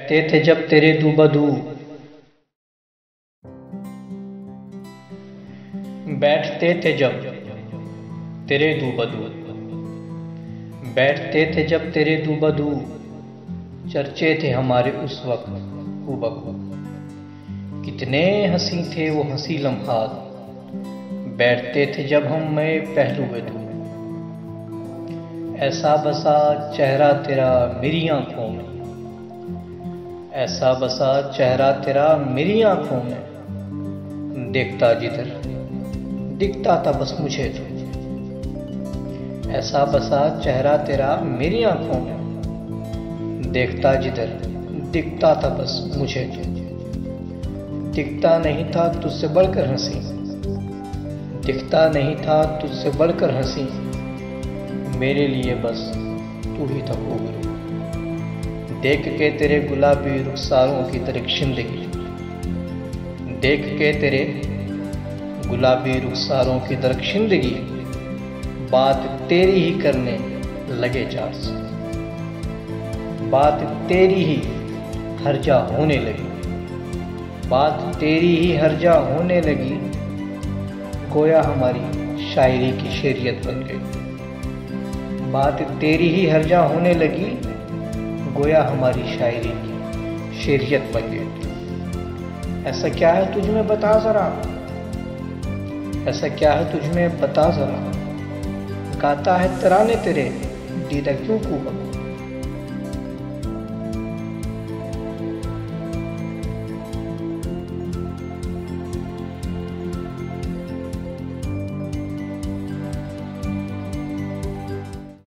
बैठते थे जब तेरे दूबदू, बैठते थे जब तेरे दूबदू, बैठते थे जब तेरे दूबदू, चर्चे थे हमारे उस वक्त हुबहू। कितने हंसी थे वो हंसी लम्हात, बैठते थे जब हम मैं पहलू में तू। ऐसा बसा चेहरा तेरा मेरी आंखों में, ऐसा बसा चेहरा तेरा मेरी आंखों में, देखता जिधर दिखता था बस मुझे तो। ऐसा बसा चेहरा तेरा मेरी आंखों में, देखता जिधर दिखता था बस मुझे तो। दिखता नहीं था तुझसे बढ़कर हंसी, दिखता नहीं था तुझसे बढ़कर हंसी, मेरे लिए बस तू ही था खूबरू। देख के तेरे गुलाबी रुखसारों की तरह जिंदगी, देख के तेरे गुलाबी रुखसारों की तरह जिंदगी, बात तेरी ही करने लगे चार से। बात तेरी ही हर्जा होने लगी, बात तेरी ही हर्जा होने लगी, गोया हमारी शायरी की शेरियत बन गई। बात तेरी ही हर्जा होने लगी, गोया हमारी शायरी की शेरियत बन गई। ऐसा क्या है तुझ में बता जरा, ऐसा क्या है तुझ में बता जरा, गाता है तराने तेरे दीदा क्यों कूबा।